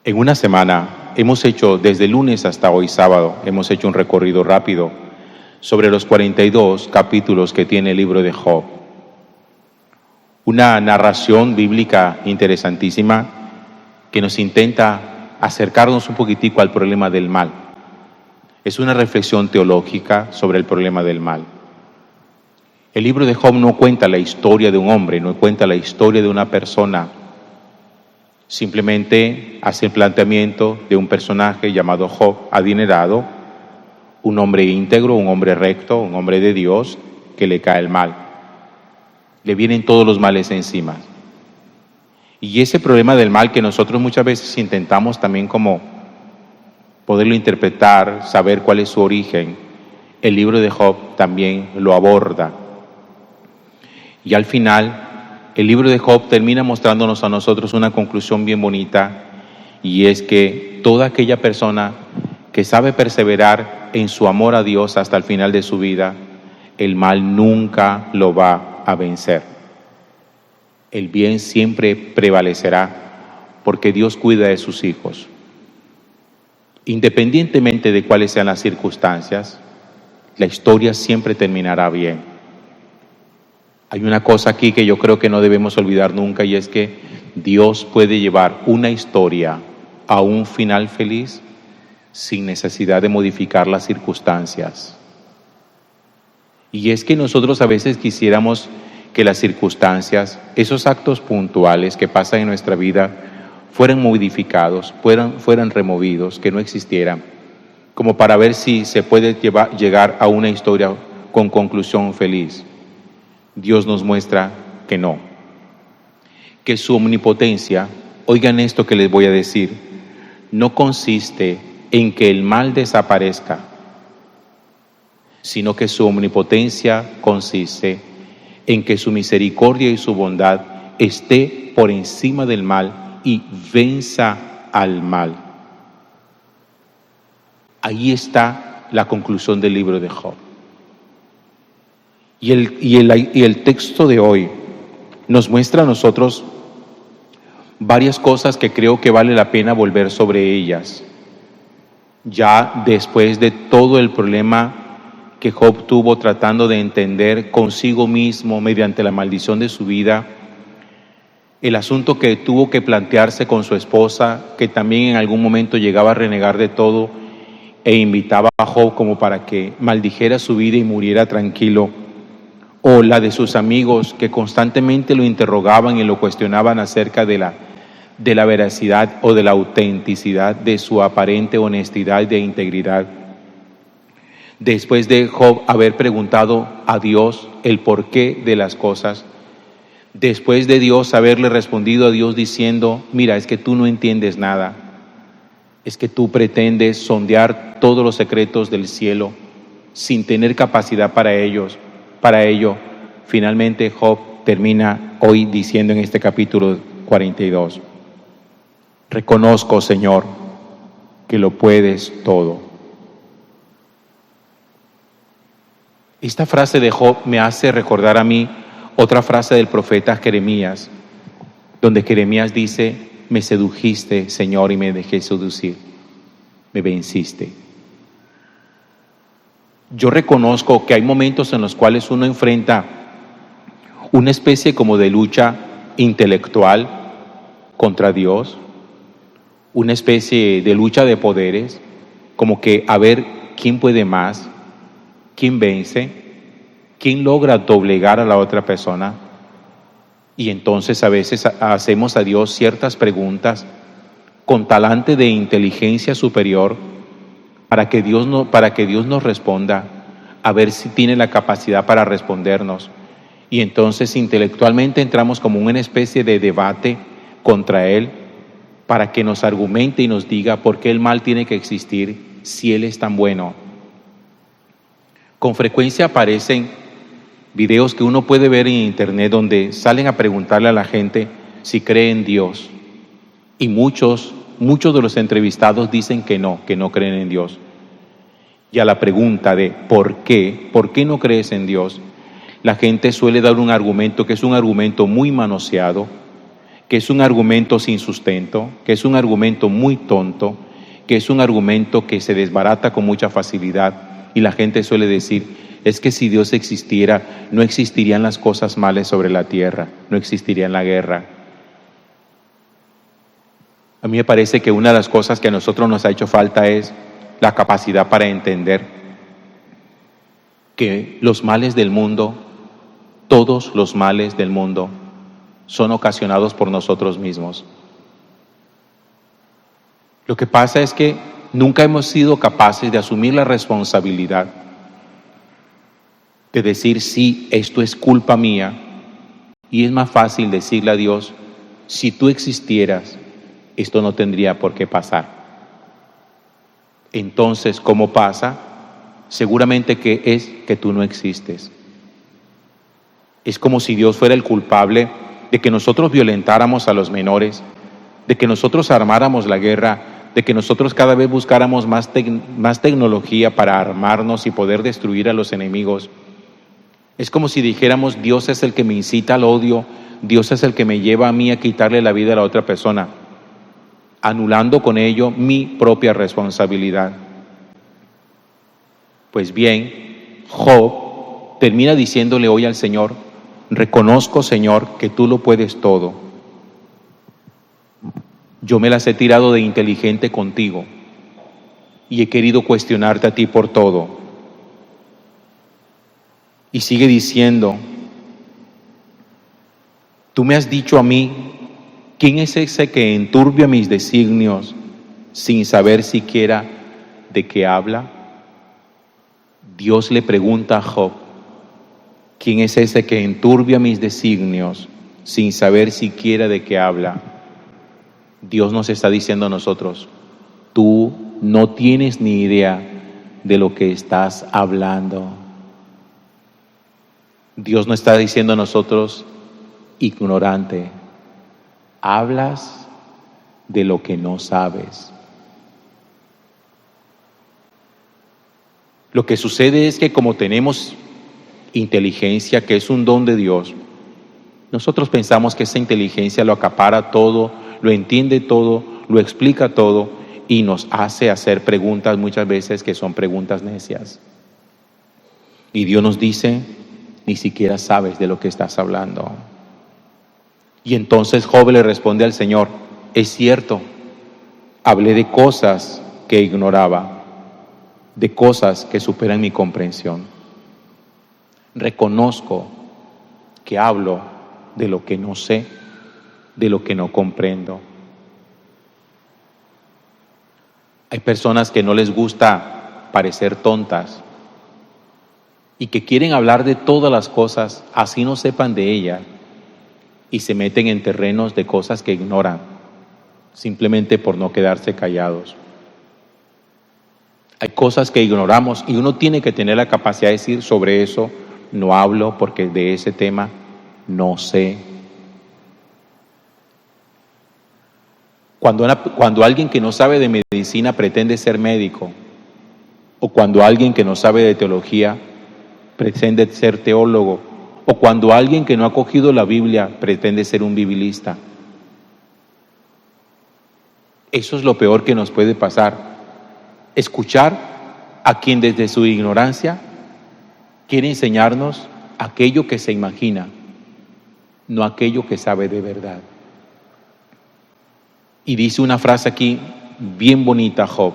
En una semana hemos hecho, desde lunes hasta hoy sábado, hemos hecho un recorrido rápido sobre los 42 capítulos que tiene el libro de Job. Una narración bíblica interesantísima que nos intenta acercarnos un poquitico al problema del mal. Es una reflexión teológica sobre el problema del mal. El libro de Job no cuenta la historia de un hombre, no cuenta la historia de una persona. Simplemente hace el planteamiento de un personaje llamado Job, adinerado, un hombre íntegro, un hombre recto, un hombre de Dios, que le cae el mal. Le vienen todos los males encima. Y ese problema del mal que nosotros muchas veces intentamos también como poderlo interpretar, saber cuál es su origen, el libro de Job también lo aborda. Y al final, el libro de Job termina mostrándonos a nosotros una conclusión bien bonita, y es que toda aquella persona que sabe perseverar en su amor a Dios hasta el final de su vida, el mal nunca lo va a vencer. El bien siempre prevalecerá porque Dios cuida de sus hijos. Independientemente de cuáles sean las circunstancias, la historia siempre terminará bien. Hay una cosa aquí que yo creo que no debemos olvidar nunca, y es que Dios puede llevar una historia a un final feliz sin necesidad de modificar las circunstancias. Y es que nosotros a veces quisiéramos que las circunstancias, esos actos puntuales que pasan en nuestra vida, fueran modificados, fueran removidos, que no existieran, como para ver si se puede llegar a una historia con conclusión feliz. Dios nos muestra que no, que su omnipotencia, oigan esto que les voy a decir, no consiste en que el mal desaparezca, sino que su omnipotencia consiste en que su misericordia y su bondad esté por encima del mal y venza al mal. Ahí está la conclusión del libro de Job. Y el texto de hoy nos muestra a nosotros varias cosas que creo que vale la pena volver sobre ellas. Ya después de todo el problema que Job tuvo tratando de entender consigo mismo mediante la maldición de su vida, el asunto que tuvo que plantearse con su esposa, que también en algún momento llegaba a renegar de todo e invitaba a Job como para que maldijera su vida y muriera tranquilo, o la de sus amigos que constantemente lo interrogaban y lo cuestionaban acerca de la veracidad o de la autenticidad de su aparente honestidad y de integridad. Después de Job haber preguntado a Dios el porqué de las cosas, después de Dios haberle respondido a Dios diciendo: mira, es que tú no entiendes nada, es que tú pretendes sondear todos los secretos del cielo sin tener capacidad para ello, finalmente Job termina hoy diciendo en este capítulo 42: reconozco, Señor, que lo puedes todo. Esta frase de Job me hace recordar a mí otra frase del profeta Jeremías, donde Jeremías dice: me sedujiste, Señor, y me dejé seducir, me venciste. Yo reconozco que hay momentos en los cuales uno enfrenta una especie como de lucha intelectual contra Dios, una especie de lucha de poderes, como que a ver quién puede más, quién vence, quién logra doblegar a la otra persona. Y entonces a veces hacemos a Dios ciertas preguntas con talante de inteligencia superior para que Dios nos responda, a ver si tiene la capacidad para respondernos. Y entonces intelectualmente entramos como una especie de debate contra Él para que nos argumente y nos diga por qué el mal tiene que existir si Él es tan bueno. Con frecuencia aparecen videos que uno puede ver en internet donde salen a preguntarle a la gente si cree en Dios. Y muchos de los entrevistados dicen que no creen en Dios. Y a la pregunta de ¿por qué no crees en Dios?, la gente suele dar un argumento que es un argumento muy manoseado, que es un argumento sin sustento, que es un argumento muy tonto, que es un argumento que se desbarata con mucha facilidad. Y la gente suele decir, es que si Dios existiera, no existirían las cosas malas sobre la tierra, no existiría la guerra. A mí me parece que una de las cosas que a nosotros nos ha hecho falta es la capacidad para entender que los males del mundo, todos los males del mundo, son ocasionados por nosotros mismos. Lo que pasa es que nunca hemos sido capaces de asumir la responsabilidad de decir, sí, esto es culpa mía, y es más fácil decirle a Dios, si tú existieras, esto no tendría por qué pasar. Entonces, ¿cómo pasa? Seguramente que es que tú no existes. Es como si Dios fuera el culpable de que nosotros violentáramos a los menores, de que nosotros armáramos la guerra, de que nosotros cada vez buscáramos más tecnología para armarnos y poder destruir a los enemigos. Es como si dijéramos, Dios es el que me incita al odio, Dios es el que me lleva a mí a quitarle la vida a la otra persona, anulando con ello mi propia responsabilidad. Pues bien, Job termina diciéndole hoy al Señor, reconozco, Señor, que tú lo puedes todo. Yo me las he tirado de inteligente contigo y he querido cuestionarte a ti por todo. Y sigue diciendo, tú me has dicho a mí, ¿quién es ese que enturbia mis designios sin saber siquiera de qué habla? Dios le pregunta a Job, ¿quién es ese que enturbia mis designios sin saber siquiera de qué habla? Dios nos está diciendo a nosotros, tú no tienes ni idea de lo que estás hablando. Dios no está diciendo a nosotros, ignorante, hablas de lo que no sabes. Lo que sucede es que como tenemos inteligencia, que es un don de Dios, nosotros pensamos que esa inteligencia lo acapara todo, lo entiende todo, lo explica todo y nos hace hacer preguntas muchas veces que son preguntas necias. Y Dios nos dice, ni siquiera sabes de lo que estás hablando. Y entonces Job le responde al Señor, es cierto, hablé de cosas que ignoraba, de cosas que superan mi comprensión. Reconozco que hablo de lo que no sé, de lo que no comprendo. Hay personas que no les gusta parecer tontas y que quieren hablar de todas las cosas, así no sepan de ellas, y se meten en terrenos de cosas que ignoran, simplemente por no quedarse callados. Hay cosas que ignoramos y uno tiene que tener la capacidad de decir, sobre eso no hablo porque de ese tema no sé. Cuando alguien que no sabe de medicina pretende ser médico, o cuando alguien que no sabe de teología pretende ser teólogo, o cuando alguien que no ha cogido la Biblia pretende ser un biblista. Eso es lo peor que nos puede pasar. Escuchar a quien desde su ignorancia quiere enseñarnos aquello que se imagina, no aquello que sabe de verdad. Y dice una frase aquí bien bonita Job,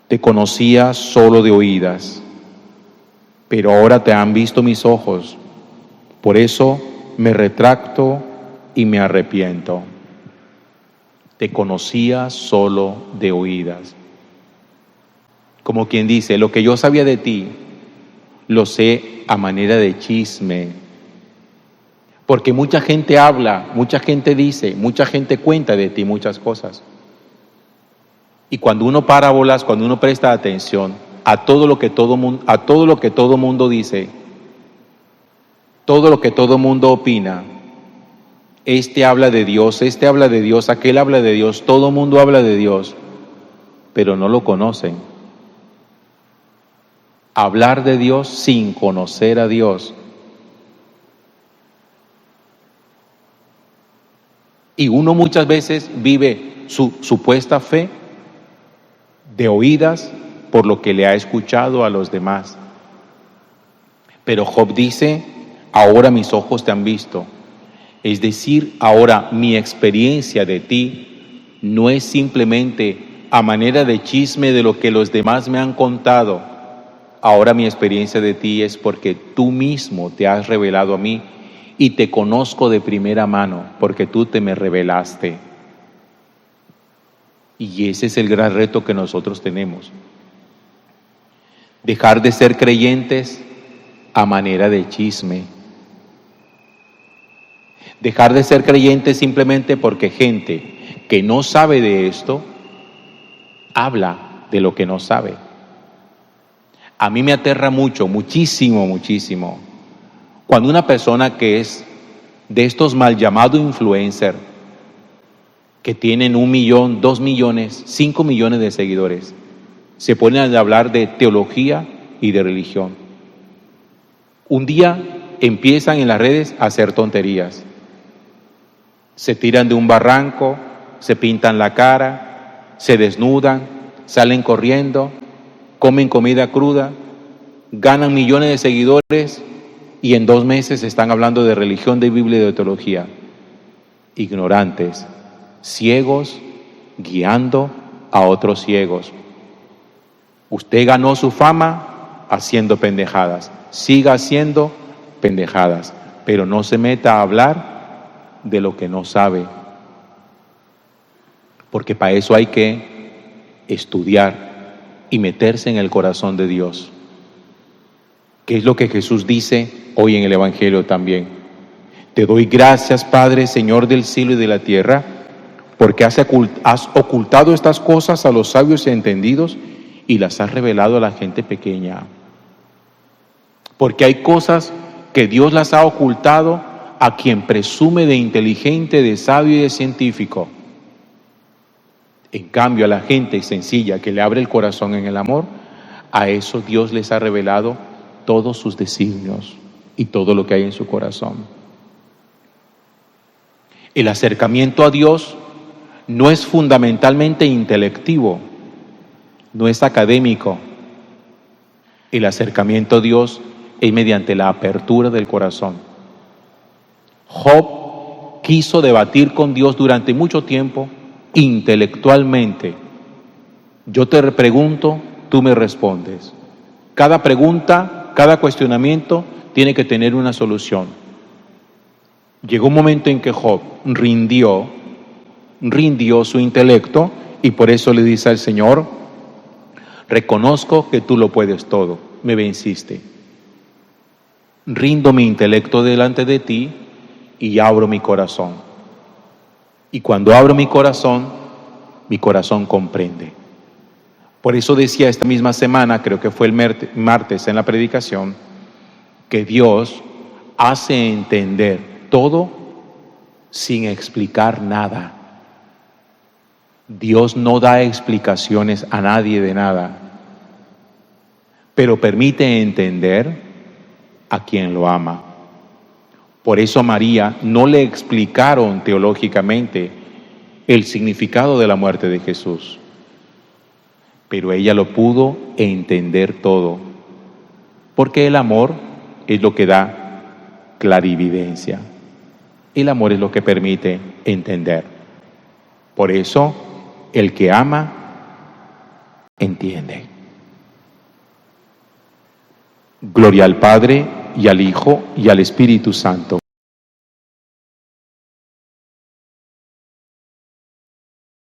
te conocía solo de oídas, pero ahora te han visto mis ojos, por eso me retracto y me arrepiento. Te conocía solo de oídas. Como quien dice, lo que yo sabía de ti, lo sé a manera de chisme. Porque mucha gente habla, mucha gente dice, mucha gente cuenta de ti muchas cosas. Y cuando uno parábolas, cuando uno presta atención a todo lo que todo mundo dice, todo lo que todo mundo opina, este habla de Dios, aquel habla de Dios, todo mundo habla de Dios, pero no lo conocen. Hablar de Dios sin conocer a Dios Y uno muchas veces vive su supuesta fe de oídas por lo que le ha escuchado a los demás. Pero Job dice, ahora mis ojos te han visto. Es decir, ahora mi experiencia de ti no es simplemente a manera de chisme de lo que los demás me han contado. Ahora mi experiencia de ti es porque tú mismo te has revelado a mí y te conozco de primera mano porque tú te me revelaste. Y ese es el gran reto que nosotros tenemos. Dejar de ser creyentes a manera de chisme. Dejar de ser creyentes simplemente porque gente que no sabe de esto habla de lo que no sabe. A mí me aterra mucho, muchísimo, cuando una persona que es de estos mal llamados influencers, que tienen 1 millón, 2 millones, 5 millones de seguidores, se ponen a hablar de teología y de religión. Un día empiezan en las redes a hacer tonterías. Se tiran de un barranco, se pintan la cara, se desnudan, salen corriendo, comen comida cruda, ganan millones de seguidores y en 2 meses están hablando de religión, de Biblia y de teología. Ignorantes, ciegos, guiando a otros ciegos. Usted ganó su fama haciendo pendejadas. Siga haciendo pendejadas, pero no se meta a hablar de lo que no sabe. Porque para eso hay que estudiar y meterse en el corazón de Dios. ¿Qué es lo que Jesús dice hoy en el Evangelio también? Te doy gracias, Padre, Señor del cielo y de la tierra, porque has ocultado estas cosas a los sabios y entendidos y las has revelado a la gente pequeña. Porque hay cosas que Dios las ha ocultado a quien presume de inteligente, de sabio y de científico. En cambio, a la gente sencilla que le abre el corazón en el amor, a eso Dios les ha revelado todos sus designios y todo lo que hay en su corazón. El acercamiento a Dios no es fundamentalmente intelectivo, no es académico. El acercamiento a Dios es mediante la apertura del corazón. Job quiso debatir con Dios durante mucho tiempo intelectualmente. Yo te pregunto, tú me respondes. Cada pregunta, cada cuestionamiento tiene que tener una solución. Llegó un momento en que Job rindió su intelecto y por eso le dice al Señor, reconozco que tú lo puedes todo, me venciste. Rindo mi intelecto delante de ti y abro mi corazón. Y cuando abro mi corazón comprende. Por eso decía esta misma semana, creo que fue el martes en la predicación, que Dios hace entender todo sin explicar nada. Dios no da explicaciones a nadie de nada, pero permite entender a quien lo ama. Por eso a María no le explicaron teológicamente el significado de la muerte de Jesús, pero ella lo pudo entender todo, porque el amor es lo que da clarividencia. El amor es lo que permite entender. Por eso, el que ama, entiende. Gloria al Padre, y al Hijo, y al Espíritu Santo.